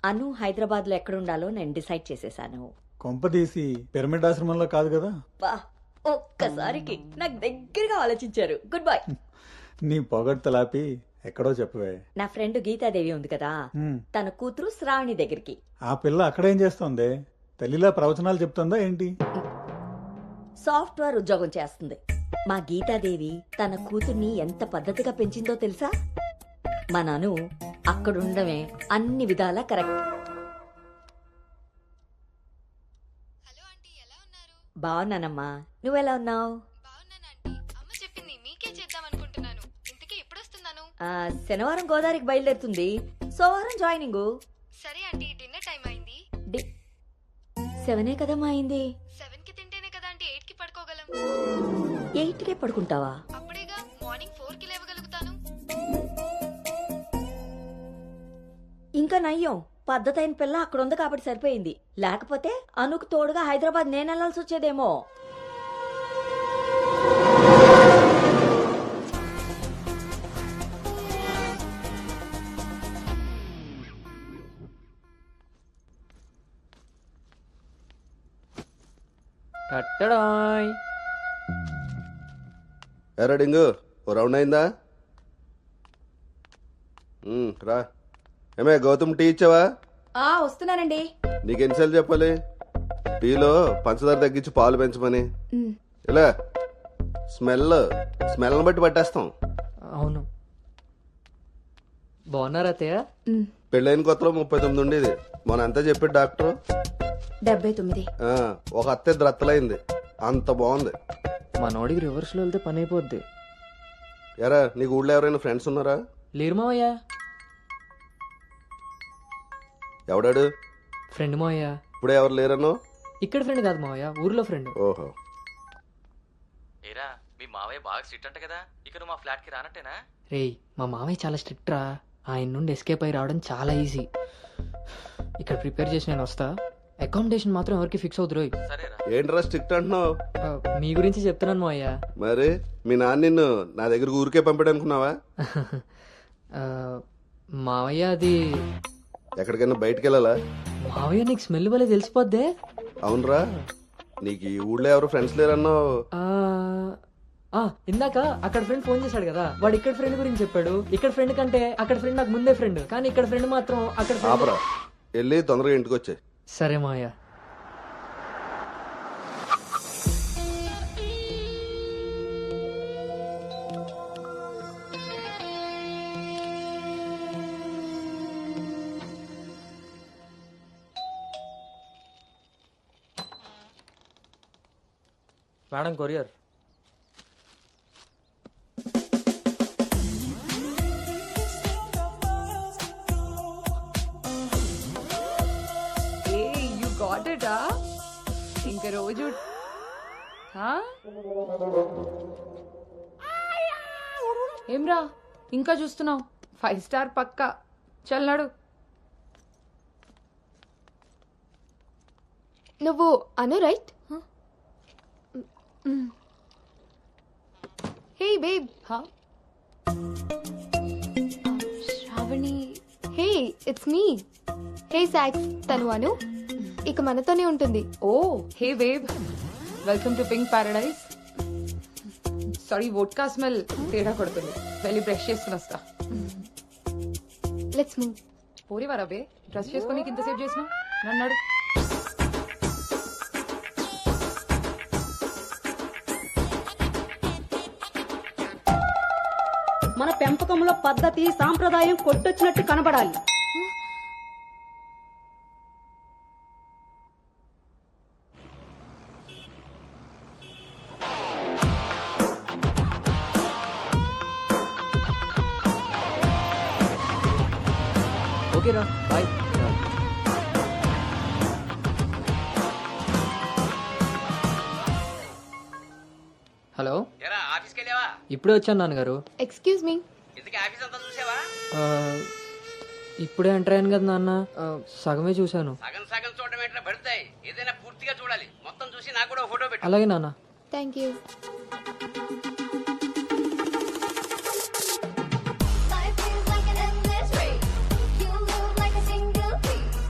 అను హైదరాబాద్ లో ఎక్కడుండాలో నేను డిసైడ్ చేసేసాను. కొంపదీసి పిరమిడ్ ఆశ్రమంలో కాదు కదా? బా, ఒక్కసారికి నాకు దగ్గరగా ఆలోచించారు. Good bye. నీ పొగడ్తలాపి ఎక్కడో చెప్పవే. నా ఫ్రెండ్ గీతాదేవి ఉంది కదా, తన కూతురు శ్రావణి దగ్గరికి. ఆ పిల్ల అక్కడేం చేస్తోంది? తల్లిలా ప్రవచనాలు చెప్తుందా ఏంటి? సాఫ్ట్వేర్ ఉద్యోగం చేస్తుంది. మా గీతాదేవి తన కూతుర్ని ఎంత పద్ధతిగా పెంచిందో తెలుసా? మా నాను అక్కడుండమే అన్ని విధాలా కరెక్ట్. హలో ఆంటీ, ఎలా ఉన్నారు? బాగున్నానమ్మా, నువ్వెలా ఉన్నావు? బాగున్నాను ఆంటీ. అమ్మ చెప్పింది మీకే చేద్దాం అనుకుంటున్నాను. ఇంతకీ ఎప్పుడు వస్తున్నాను? శనివారం గోదావరికి బయలుదేరుతుంది, సోమవారం జాయినింగ్. సరే ఆంటీ, డిన్నర్ టైం అయింది. 7 కదమ్మా అయింది. 7కి తింటేనే కదా ఆంటీ 8కి పడుకోగలం. 8కే పడుకుంటావా? అప్పుడేగా మార్నింగ్ 4కి లేవగలుగుతాను. ఇంకా నయ్యం, పద్ధతైన పిల్ల అక్కడుంది కాబట్టి సరిపోయింది. లేకపోతే అనుకు తోడుగా హైదరాబాద్ నేను వెళ్లాల్సి వచ్చేదేమో. టట్టడాయ్. ఎరా డింగు, ఓ రౌండ్ అయిందా? రా. ఏమే గౌతమ్, టీ ఇచ్చావా? వస్తున్నానండి. నీకు ఎన్నిసార్లు చెప్పాలి టీలో పంచదార తగ్గించి పాలు పెంచమని? ఇలా స్మెల్ని బట్టి పట్టేస్తాం. అవును. బాగున్నారా అత్తయ్య? పెళ్ళైన కొత్తలో 39 ఉండేది, మన అంతా చెప్పాడు డాక్టర్. 79. ఒక అత్తే ద్రత్తలైంది, అంత బాగుంది. మనోడికి రివర్స్లో వెళ్తే పని అయిపోద్ది. ఎరా, నీకు ఊళ్ళో ఎవరైనా ఫ్రెండ్స్ ఉన్నారా? లేరు మావయ్య. ఎవడాడు? ఫ్రెండ్ మావయ్య. ఇప్పుడే ఎవరు లేరను? ఇక్కడ ఫ్రెండ్ కాదు మావయ్య, ఊర్లో ఫ్రెండ్. ఓహో. ఏరా, మీ మావయ్య బాగా స్ట్రిక్ట్ అంట కదా, ఇక నువ్వు మా ఫ్లాట్ కి రానట్టేనా? రేయ్, మా మావయ్య చాలా స్ట్రిక్ట్ రా. ఆయన నుండి ఎస్కేప్ అయి రావడం చాలా ఈజీ. ఇక్కడ ప్రిపేర్ చేసి నేను వస్తా. అకామిడేషన్ మాత్రం ఎవరికి ఫిక్స్ అవుతురోయ్. సరేరా. ఏంట్రా స్ట్రిక్ట్ అంటున్నావు? మీ గురించి చెప్తున్నాను మావయ్య. మరి మీ నాన్న నిన్ను నా దగ్గర ఊరికే పంపాడు అనుకున్నావా? మావయ్య అది ఎక్కడికైనా బయటకు వెళ్ళాలా? మావయ్య నీకు స్మెల్ వల్లే తెలిసిపోద్దే. అవునరా, నీకు ఈ ఊళ్ళో ఎవరు ఫ్రెండ్స్ లేరన్నావు. ఇందాక అక్కడ ఫ్రెండ్ ఫోన్ చేశాడు కదా, వాడు ఇక్కడ ఫ్రెండ్ గురించి చెప్పాడు. ఇక్కడ ఫ్రెండ్ కంటే అక్కడ ఫ్రెండ్ నాకు ముందే ఫ్రెండ్, కానీ ఇక్కడ ఫ్రెండ్ మాత్రం అక్కడ friend. ఆపరా, వెళ్ళి తొందరగా ఇంటికి వచ్చాయి. సరే మావయ్య. Madam, courier. You got it, ఇంక రోజు ఏమ్రా ఇంకా చూస్తున్నావు? 5 స్టార్ పక్కా. చల్నాడు. నువ్వు Anu right? Hey babe. Shravani. Hey, it's me. Hey సాక్స్, తను అను. ఇక మనతోనే ఉంటుంది. Oh hey babe, welcome to Pink Paradise. Sorry, vodka smell తేడా కొడుతుంది. వెళ్ళి బ్రష్ చేసుకుని వస్తా. Let's move. పోరివారా బే, డ్రెస్ చేసుకొని ఇంతసేపు చేసినావు? నన్నాడు. మన పెంపకంలో పద్ధతి సాంప్రదాయం కొట్టొచ్చినట్టు కనబడాలి. ఓకేరా, బాయ్. హలో, ఏరా, ఆఫీస్కి వెళ్ళావా? ఇప్పుడే వచ్చాను నాన్నగారు. Excuse me. ఇంతకీ ఆఫీస్ అంతా చూసావా? ఇప్పుడే ఎంటర్ అయ్యాను కదా నాన్న, సగమే చూశాను. సగం సగం చూడడం ఏంటో పడతాయి, ఏదైనా పూర్తిగా చూడాలి. మొత్తం చూసి నాకు కూడా ఫోటో పెట్టు. అలాగే నాన్న. Thank you. Life feels like an endless race. You move like a single piece.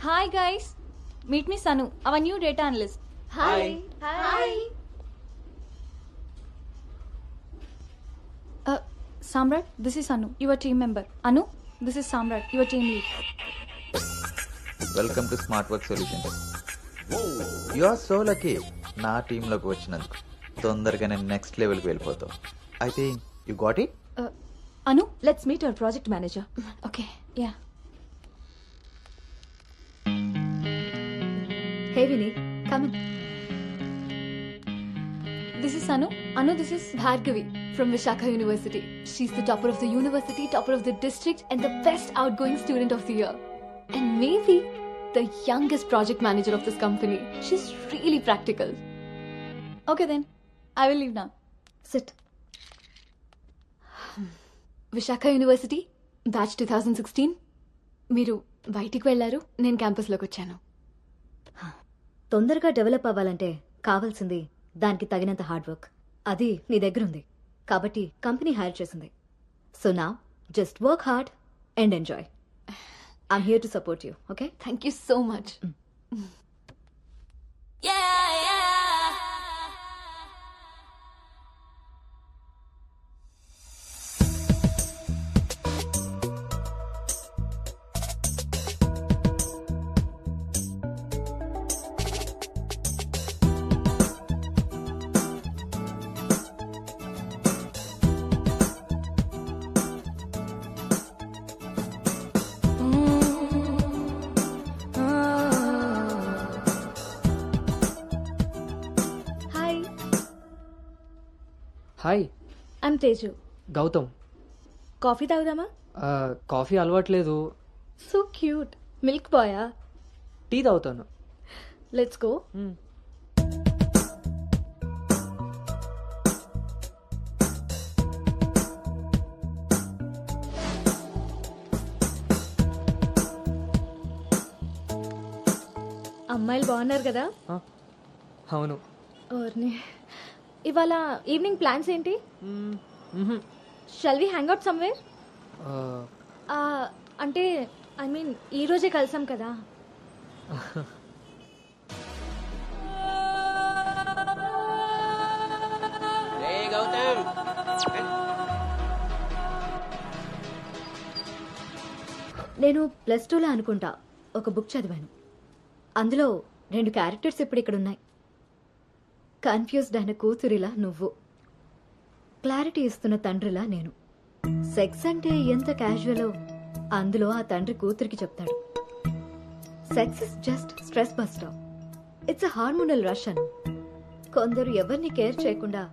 Hi guys, meet me Sanu, our new data analyst. Hi hi Samrat, this is Anu, your team member. Anu, this is Samrat, your team lead. Welcome to Smart Work Solutions. You are so lucky నా టీంలోకి వచ్చినందుకు. తొందరగానే next లెవెల్కి వెళ్ళిపోతావు. I think you got it. Anu, let's meet our project manager. okay, yeah. Hey Vini, come in. This is Anu. Anu, this is Bhargavi from Vishakha University. She's the topper of the university, topper of the district, and the best outgoing student of the year. And maybe the youngest project manager of this company. She's really practical. Okay then, I will leave now. SIT. Visakha university batch 2016. మీరు బయటికి వెళ్ళారు, నేను క్యాంపస్లోకి వచ్చాను. తొందరగా develop అవ్వాలంటే కావాల్సింది దానికి తగినంత హార్డ్ వర్క్. అది నీ దగ్గర ఉంది కాబట్టి కంపెనీ హైర్ చేసింది. సో నా just work hard and enjoy. I'm here to support you. Okay, thank you so much. Hi, hi, I'm Teju. Gautam. Coffee తాగుదామా? కాఫీ అలవాట్లేదు, సో క్యూట్. మిల్క్ బాయా? టీ తాగుతాను. Let's go. అమ్మాయిలు బాగున్నారు కదా? అవును. ఓర్ని. ఇవాళ ఈవినింగ్ ప్లాన్స్ ఏంటి? Shall we hang out somewhere? అంటే ఐ మీన్ ఈ రోజే కలిసాం కదా. నేను +2లో అనుకుంటా ఒక బుక్ చదివాను. అందులో 2 క్యారెక్టర్స్ ఇప్పుడు ఇక్కడ ఉన్నాయి. కన్ఫ్యూజ్డ్ అయిన కూతురిలా నువ్వు, క్లారిటీ ఇస్తున్న తండ్రిలా నేను. సెక్స్ అంటే ఎంత క్యాజువలో అందులో ఆ తండ్రి కూతురికి చెప్తాడు. Sex is just stress buster. It's a hormonal rush అని. కొందరు ఎవరిని కేర్ చేయకుండా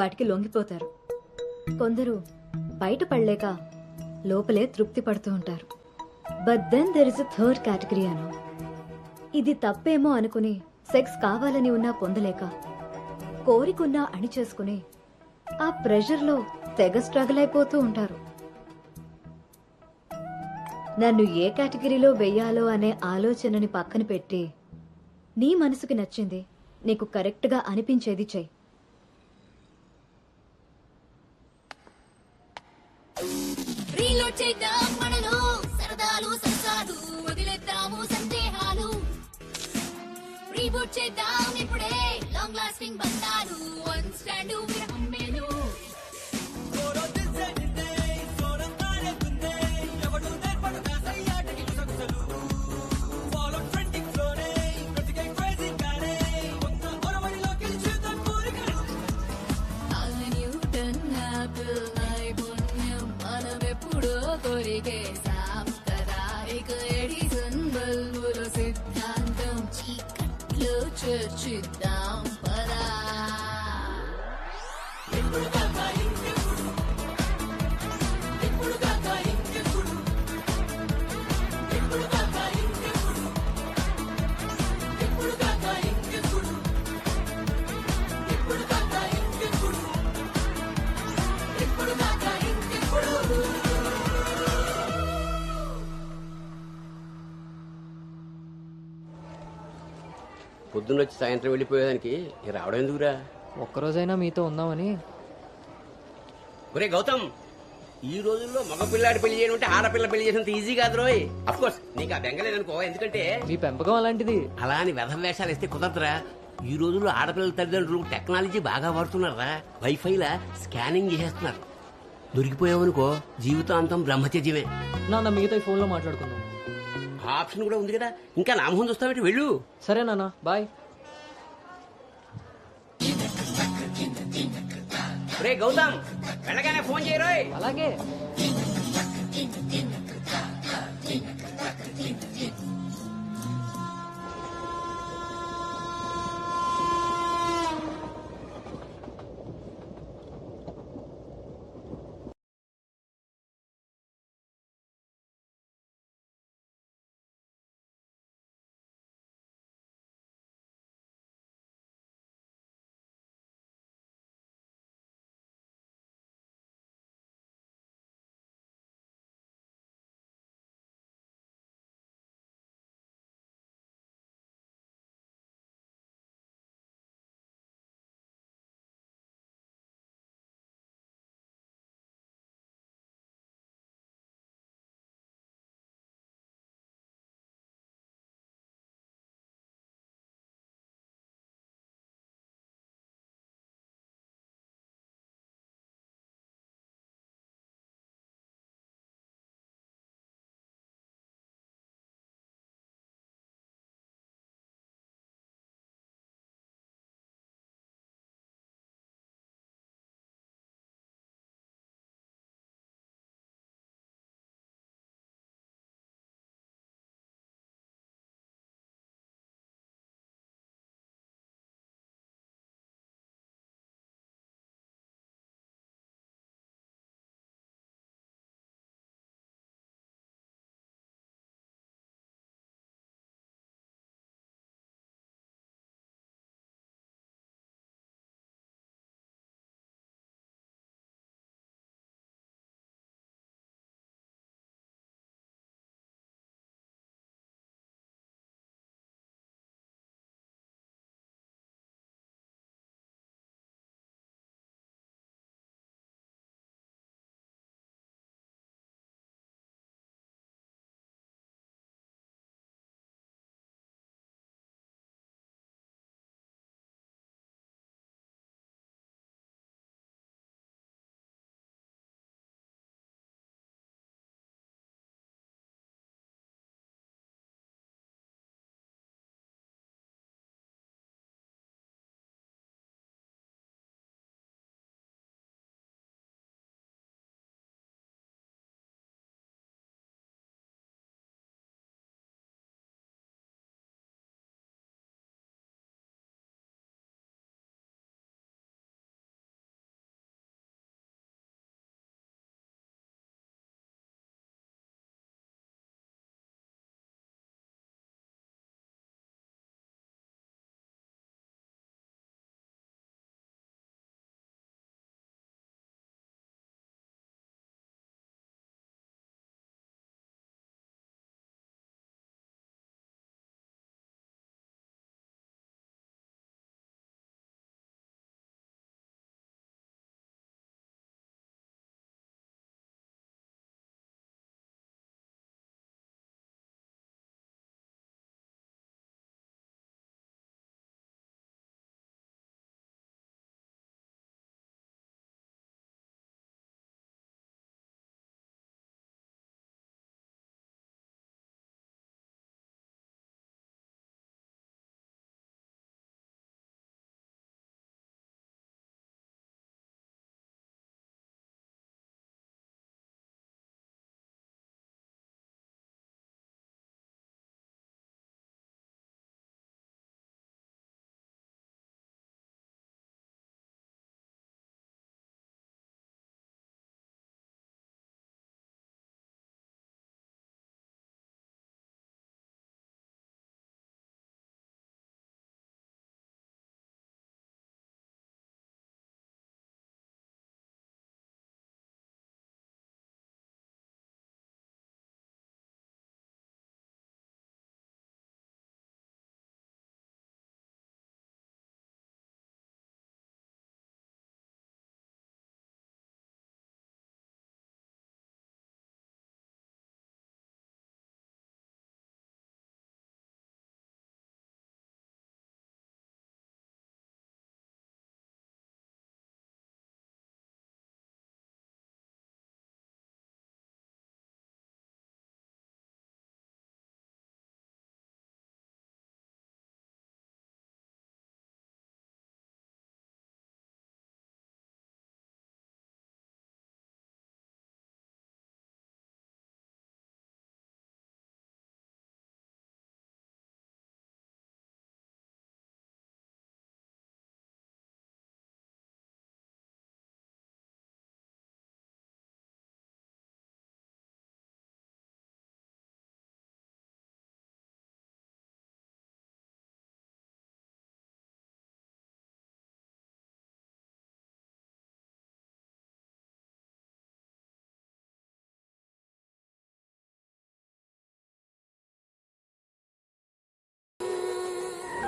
వాటికి లొంగిపోతారు. కొందరు బయట పడలేక లోపలే తృప్తి పడుతూ ఉంటారు. But then there is a third category అను. ఇది తప్పేమో అనుకుని సెక్స్ కావాలని ఉన్నా పొందలేక, కోరికున్నా అణిచేసుకుని ఆ ప్రెషర్లో తెగ స్ట్రగుల్ అయిపోతూ ఉంటారు. నన్ను ఏ కేటగిరీలో వెయ్యాలో అనే ఆలోచనని పక్కన పెట్టి నీ మనసుకి నచ్చింది, నీకు కరెక్ట్గా అనిపించేది చెయ్యి. రీలోడ్ చేద్దాం మనలో సరదాలు సరసాలు, వదిలేద్దాము సందేహాలు. రీబూట్ చేద్దాం ఇప్పుడే లాంగ్ లాస్టింగ్ బంధాలు. వన్ స్టాండ్ విరహం మేలు. న్యూటన్ యాపిల్ నైపుణ్యం మనమెప్పుడో కొరిగేశాం కదా. ఇక ఎడిసన్ బల్బుల సిద్ధాంతం చీకట్లో చర్చిద్దాం పదా. పొద్దున్న వచ్చి సాయంత్రం వెళ్ళిపోయేదానికి ఇక రావడం ఎందుకురా? ఒక్కరోజైనా మీతో ఉందామని. ఒరే గౌతమ్, ఈ రోజుల్లో మగపిల్లాడి పెళ్లి చేయడం అంటే ఆడపిల్ల పెళ్లి చేసినంత ఈజీ కాదు రోయ్. అఫ్ కోర్స్ నీకు ఆ బెంగలేదనుకో, ఎందుకంటే మీ పెంపకం అలాంటిది. అలా అని వెధ వేషాలు వేస్తే కుదరదురా. ఈ రోజుల్లో ఆడపిల్లల తల్లిదండ్రులు టెక్నాలజీ బాగా వాడుతున్నారా. వైఫైలా స్కానింగ్ చేసేస్తున్నారు. దొరికిపోయావనుకో జీవితాంతం బ్రహ్మచర్యమే. నాన్న మిగతా ఫోన్ లో మాట్లాడుకుందాం. ఆ ఆప్షన్ కూడా ఉంది కదా, ఇంకా నా మొహం చూస్తావేంటి, వెళ్ళు. సరే నాన్న, బాయ్. రే గౌతమ్, వెళ్ళగానే ఫోన్ చేయరోయ్. అలాగే.